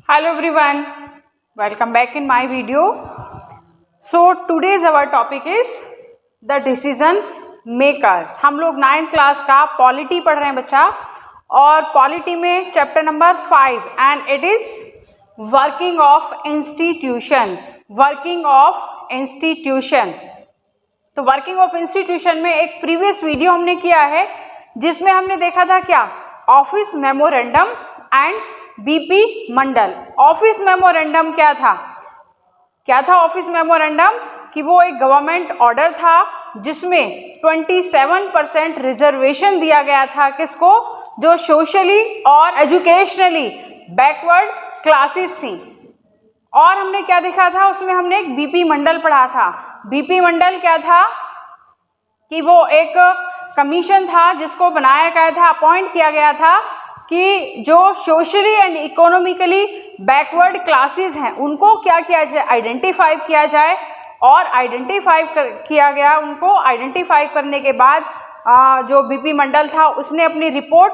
Hello everyone, welcome back in my video. So today's our topic is the decision makers. हम लोग 9th class का polity पढ़ रहे हैं बच्चा, और पॉलिटी में chapter number 5 and it is working of institution. Working of institution. तो वर्किंग ऑफ इंस्टीट्यूशन में एक प्रीवियस वीडियो हमने किया है जिसमें हमने देखा था क्या, office memorandum and BP Mandal. Office memorandum क्या था? ऑफिस मेमोरेंडम कि वो एक गवर्नमेंट ऑर्डर था जिसमें 27% रिजर्वेशन दिया गया था. किसको? जो सोशली और एजुकेशनली बैकवर्ड क्लासेस थी. और हमने क्या देखा था उसमें, हमने एक बीपी मंडल पढ़ा था. बीपी मंडल क्या था कि वो एक कमीशन था जिसको बनाया गया था, अपॉइंट किया गया था कि जो socially and economically backward classes हैं उनको क्या किया जाए, आइडेंटिफाई किया जाए. और आइडेंटिफाई किया गया. उनको आइडेंटिफाई करने के बाद जो बीपी मंडल था उसने अपनी रिपोर्ट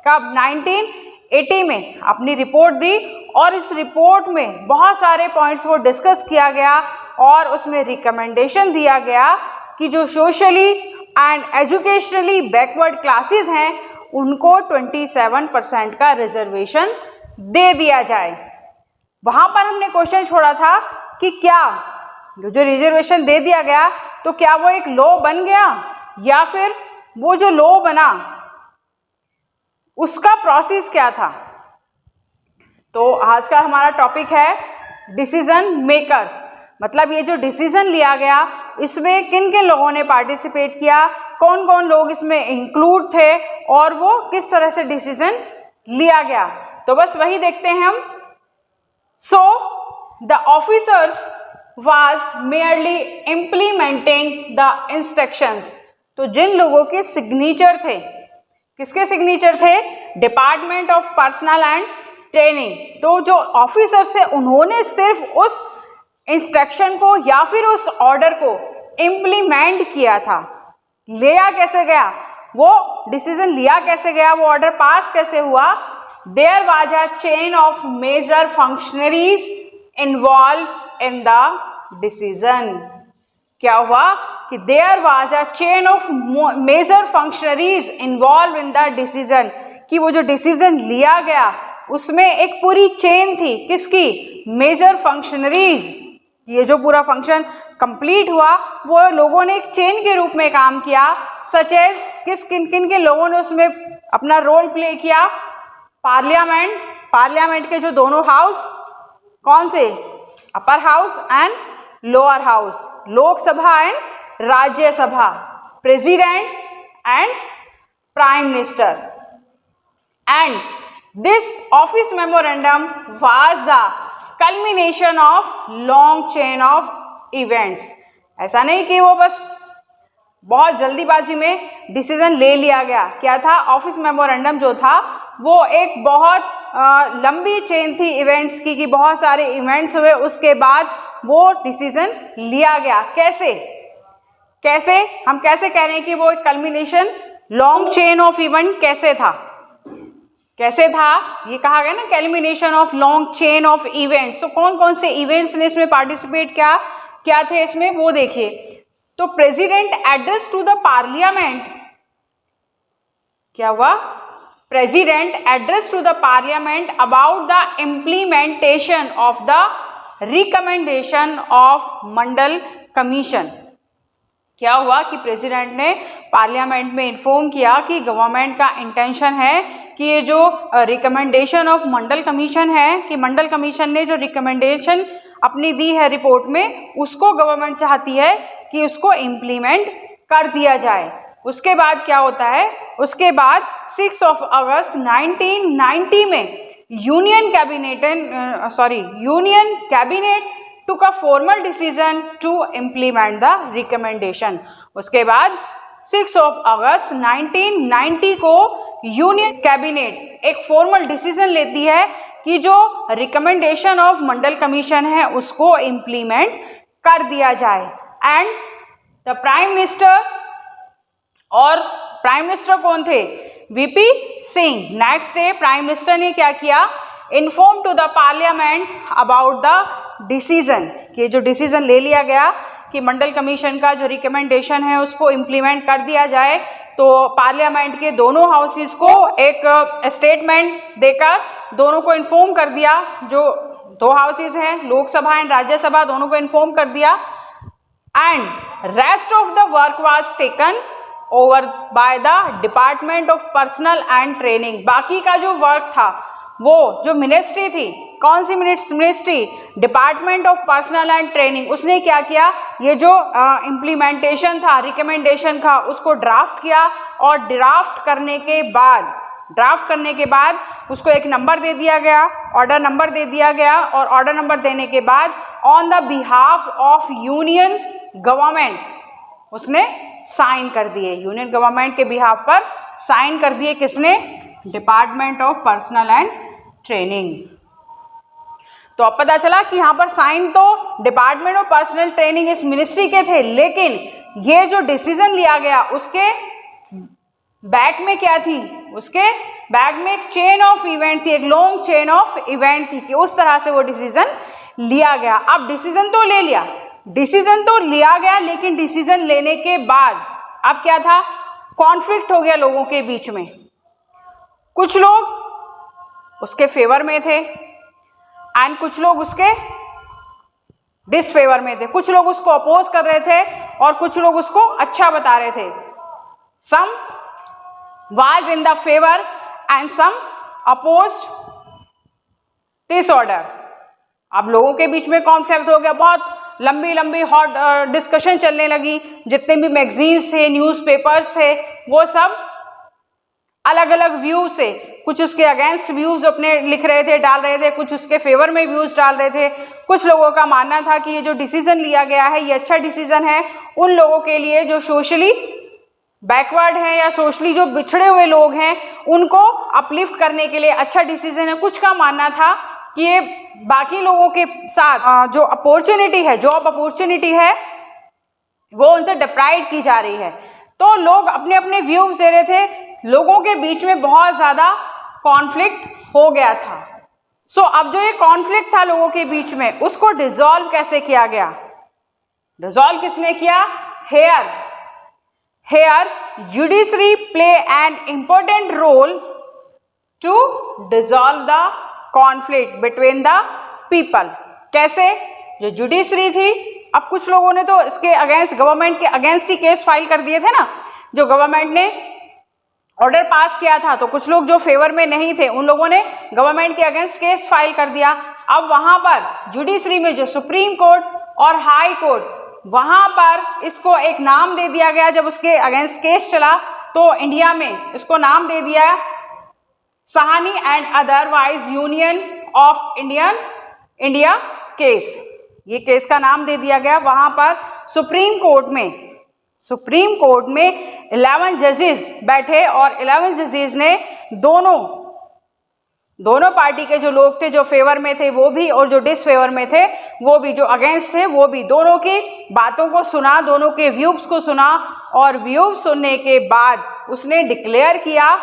का 1980 में अपनी रिपोर्ट दी, और इस रिपोर्ट में बहुत सारे पॉइंट्स को डिस्कस किया गया और उसमें रिकमेंडेशन दिया गया कि जो socially and educationally backward classes हैं उनको 27% का रिजर्वेशन दे दिया जाए. वहां पर हमने क्वेश्चन छोड़ा था कि क्या जो रिजर्वेशन दे दिया गया तो क्या वो एक लॉ बन गया, या फिर वो जो लॉ बना उसका प्रोसेस क्या था. तो आज का हमारा टॉपिक है डिसीजन मेकर्स. मतलब ये जो डिसीजन लिया गया इसमें किन किन लोगों ने पार्टिसिपेट किया, कौन कौन लोग इसमें इंक्लूड थे और वो किस तरह से डिसीजन लिया गया. तो बस वही देखते हैं हम. So the officers was merely implementing the instructions. तो जिन लोगों के सिग्नेचर थे, किसके सिग्नेचर थे? Department of personnel and training. तो जो ऑफिसर्स थे उन्होंने सिर्फ उस इंस्ट्रक्शन को या फिर उस ऑर्डर को इम्प्लीमेंट किया था. लिया कैसे गया, वो डिसीजन लिया कैसे गया, वो ऑर्डर पास कैसे हुआ? There was a chain of major functionaries involve in the decision. क्या हुआ कि there was a chain of major functionaries involve in the decision, कि वो जो डिसीजन लिया गया उसमें एक पूरी चेन थी. किसकी? Major functionaries. ये जो पूरा फंक्शन कंप्लीट हुआ वो लोगों ने एक चेन के रूप में काम किया. सच एज किन किन के लोगों ने उसमें अपना रोल प्ले किया? पार्लियामेंट के जो दोनों हाउस, कौन से? Upper house and lower house. Lok Sabha and Rajya Sabha. President and prime minister. And this office memorandum was the culmination of long chain of events. ऐसा नहीं कि वो बस बहुत जल्दीबाजी में डिसीजन ले लिया गया. क्या था? ऑफिस मेमोरेंडम जो था वो एक बहुत लंबी चेन थी इवेंट्स की, कि बहुत सारे इवेंट्स हुए उसके बाद वो डिसीजन लिया गया. कैसे हम कैसे कह रहे हैं कि वो एक culmination, long chain of event कैसे था? ये कहा गया ना, culmination of long chain of events. तो कौन कौन से इवेंट्स ने इसमें पार्टिसिपेट क्या थे इसमें, वो देखिए. तो president address to the parliament. क्या हुआ? President address to the parliament about the implementation of the recommendation of Mandal commission. क्या हुआ कि प्रेसिडेंट ने पार्लियामेंट में इन्फॉर्म किया कि गवर्नमेंट का इंटेंशन है कि ये जो रिकमेंडेशन ऑफ मंडल कमीशन है, कि मंडल कमीशन ने जो रिकमेंडेशन अपनी दी है रिपोर्ट में, उसको गवर्नमेंट चाहती है कि उसको इम्प्लीमेंट कर दिया जाए. उसके बाद क्या होता है? उसके बाद 6 अगस्त 1990 में union cabinet took a formal decision to implement the recommendation. उसके बाद 6 अगस्त 1990 को यूनियन कैबिनेट एक फॉर्मल डिसीजन लेती है कि जो रिकमेंडेशन ऑफ मंडल कमीशन है उसको इम्प्लीमेंट कर दिया जाए. एंड द प्राइम मिनिस्टर, और प्राइम मिनिस्टर कौन थे? V P Singh. Next day prime minister ने क्या किया inform to the parliament about the decision, कि जो डिसीजन ले लिया गया कि मंडल कमीशन का जो रिकमेंडेशन है उसको इम्प्लीमेंट कर दिया जाए, तो पार्लियामेंट के दोनों हाउसेस को एक स्टेटमेंट देकर दोनों को इन्फॉर्म कर दिया, जो दो हाउसेस हैं लोकसभा एंड राज्यसभा, दोनों को इन्फॉर्म कर दिया। And rest of the work was taken over by the department of personnel and training. बाकी का जो वर्क था वो जो मिनिस्ट्री थी, कौन सी ministry, department of personnel and training, उसने क्या किया, ये जो इम्प्लीमेंटेशन था, रिकमेंडेशन था, उसको ड्राफ्ट किया और ड्राफ्ट करने के बाद उसको एक नंबर दे दिया गया, ऑर्डर नंबर दे दिया गया, और ऑर्डर नंबर देने के बाद on the behalf of union government उसने साइन कर दिए, यूनियन गवर्नमेंट के बिहाफ पर साइन कर दिए, किसने, department of personnel and training. तो अब पता चला कि यहाँ पर साइन तो डिपार्टमेंट ऑफ पर्सनल ट्रेनिंग इस मिनिस्ट्री के थे, लेकिन ये जो डिसीजन लिया गया उसके बैक में क्या थी, उसके बैक में एक चेन ऑफ इवेंट थी, एक लॉन्ग चेन ऑफ इवेंट थी, कि उस तरह से वो डिसीजन लिया गया। अब डिसीजन तो लिया गया, लेकिन डिसीजन लेने के बाद अब क्या था, कॉन्फ्लिक्ट हो गया लोगों के बीच में। कुछ लोग उसके फेवर में थे एंड कुछ लोग उसके डिसफेवर में थे, कुछ लोग उसको अपोज कर रहे थे और कुछ लोग उसको अच्छा बता रहे थे। Some was in the favour and some opposed this order. अब लोगों के बीच में कॉन्फ्लिक्ट हो गया, बहुत लंबी हॉट डिस्कशन चलने लगी, जितने भी मैगजीन्स थे, न्यूज़पेपर्स थे, वो सब अलग अलग व्यूज से, कुछ उसके अगेंस्ट व्यूज अपने लिख रहे थे, डाल रहे थे, कुछ उसके फेवर में व्यूज डाल रहे थे। कुछ लोगों का मानना था कि ये जो डिसीजन लिया गया है ये अच्छा डिसीजन है, उन लोगों के लिए जो सोशली बैकवर्ड हैं या सोशली जो बिछड़े हुए लोग हैं उनको अपलिफ्ट करने के लिए अच्छा डिसीजन है। कुछ का मानना था कि ये बाकी लोगों के साथ जो अपॉर्चुनिटी है, जॉब अपॉर्चुनिटी है, वो उनसे डिप्राइव की जा रही है। तो लोग अपने अपने व्यूज दे रहे थे, लोगों के बीच में बहुत ज्यादा कॉन्फ्लिक्ट हो गया था। सो अब जो ये कॉन्फ्लिक्ट था लोगों के बीच में, उसको डिसॉल्व कैसे किया गया, डिसॉल्व किसने किया, here judiciary play an important role to dissolve the conflict between the people. कैसे, जो जुडिशरी थी, अब कुछ लोगों ने तो इसके अगेंस्ट, गवर्नमेंट के अगेंस्ट ही केस फाइल कर दिए थे ना, जो गवर्नमेंट ने ऑर्डर पास किया था, तो कुछ लोग जो फेवर में नहीं थे उन लोगों ने गवर्नमेंट के अगेंस्ट केस फाइल कर दिया। अब वहां पर जुडिशरी में जो सुप्रीम कोर्ट और हाई कोर्ट, वहां पर इसको एक नाम दे दिया गया। जब उसके अगेंस्ट केस चला तो इंडिया में इसको नाम दे दिया Sahni and otherwise union of India case, ये केस का नाम दे दिया गया। वहां पर सुप्रीम कोर्ट में 11 जजेस बैठे और 11 जजेस ने दोनों पार्टी के जो लोग थे, जो फेवर में थे वो भी और जो डिसफेवर में थे वो भी, जो अगेंस्ट थे वो भी, दोनों की बातों को सुना, दोनों के व्यूज को सुना, और व्यूज सुनने के बाद उसने डिक्लेयर किया,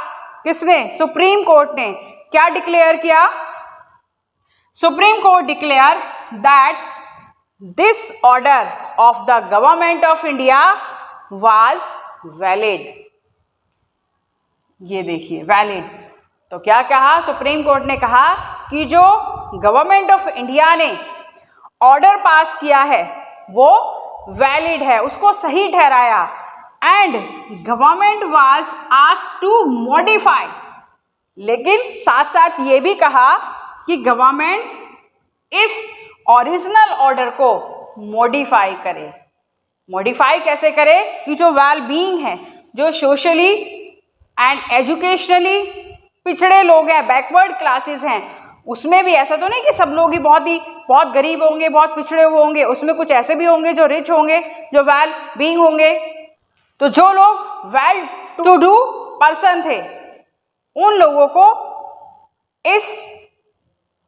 किसने, सुप्रीम कोर्ट ने क्या डिक्लेयर किया, supreme court declare that this order of the government of India was valid. ये देखिए वैलिड, तो क्या कहा, सुप्रीम कोर्ट ने कहा कि जो गवर्नमेंट ऑफ इंडिया ने ऑर्डर पास किया है वो वैलिड है, उसको सही ठहराया। And government was asked to modify, लेकिन साथ साथ ये भी कहा कि गवर्नमेंट इस ओरिजिनल ऑर्डर को मॉडिफाई करे। मॉडिफाई कैसे करे, कि जो वेल बीइंग है, जो सोशली एंड एजुकेशनली पिछड़े लोग हैं, बैकवर्ड क्लासेस हैं, उसमें भी ऐसा तो नहीं कि सब लोग ही बहुत गरीब होंगे, बहुत पिछड़े हुए होंगे, उसमें कुछ ऐसे भी होंगे जो रिच होंगे, जो वेल बीइंग होंगे। तो जो लोग वेल टू डू पर्सन थे उन लोगों को इस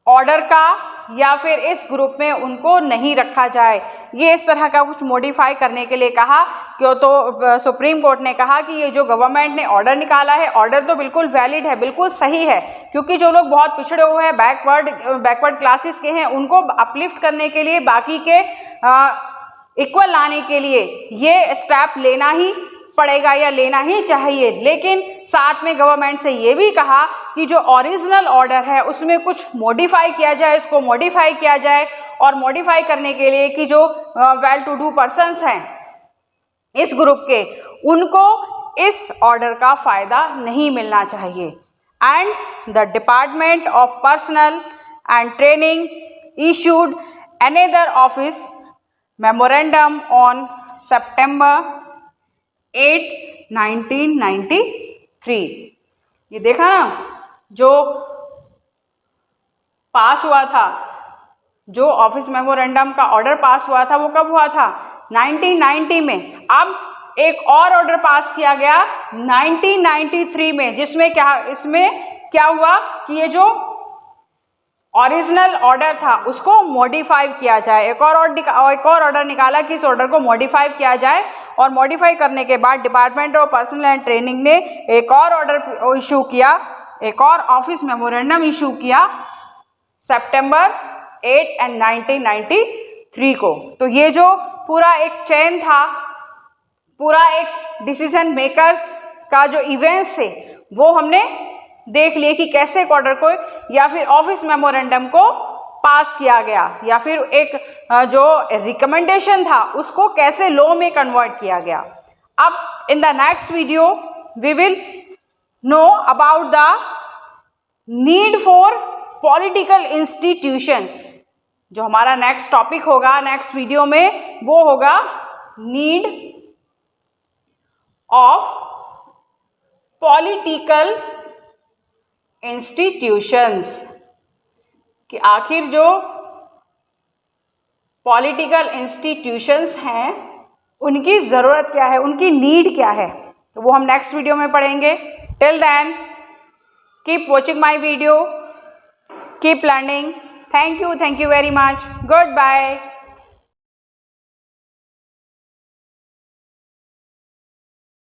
ऑर्डर का या फिर इस ग्रुप में उनको नहीं रखा जाए। ये इस तरह का कुछ मॉडिफाई करने के लिए कहा क्यों, तो सुप्रीम कोर्ट ने कहा कि ये जो गवर्नमेंट ने ऑर्डर निकाला है, ऑर्डर तो बिल्कुल वैलिड है, बिल्कुल सही है, क्योंकि जो लोग बहुत पिछड़े हुए हैं, बैकवर्ड क्लासेस के हैं, उनको अपलिफ्ट करने के लिए, बाकी के इक्वल लाने के लिए ये स्टेप लेना ही पड़ेगा या लेना ही चाहिए। लेकिन साथ में गवर्नमेंट से ये भी कहा कि जो ओरिजिनल ऑर्डर है उसमें कुछ मॉडिफाई किया जाए, इसको मॉडिफाई किया जाए, और मॉडिफाई करने के लिए कि जो वेल टू डू पर्सन्स हैं इस ग्रुप के, उनको इस ऑर्डर का फायदा नहीं मिलना चाहिए। And the department of personnel and training issued another office memorandum on September 8, 1993। ये देखा ना, जो पास हुआ था, जो ऑफिस मेमोरेंडम का ऑर्डर पास हुआ था, वो कब हुआ था? 1990 में। अब एक और ऑर्डर पास किया गया 1993 में, जिसमें क्या हुआ कि ये जो ओरिजिनल ऑर्डर था उसको मॉडिफाई किया जाए। एक और ऑर्डर निकाला कि इस ऑर्डर को मॉडिफाई किया जाए, और मॉडिफाई करने के बाद department of personnel and training ने एक और ऑर्डर इशू किया, एक और ऑफिस मेमोरेंडम इशू किया सितंबर 8 एंड 1993 को। तो ये जो पूरा एक चेन था, पूरा एक डिसीजन मेकर्स का जो इवेंट्स थे, वो हमने देख लिए कि कैसे एक ऑर्डर को या फिर ऑफिस मेमोरेंडम को पास किया गया, या फिर एक जो रिकमेंडेशन था उसको कैसे लॉ में कन्वर्ट किया गया। अब in the next video we will know about the need for political institution. जो हमारा नेक्स्ट टॉपिक होगा नेक्स्ट वीडियो में, वो होगा नीड ऑफ पॉलिटिकल इंस्टीट्यूशंस, कि आखिर जो पॉलिटिकल इंस्टीट्यूशंस हैं उनकी ज़रूरत क्या है, उनकी नीड क्या है, तो वो हम नेक्स्ट वीडियो में पढ़ेंगे। Till then keep watching my video, keep learning. Thank you very much. Good bye.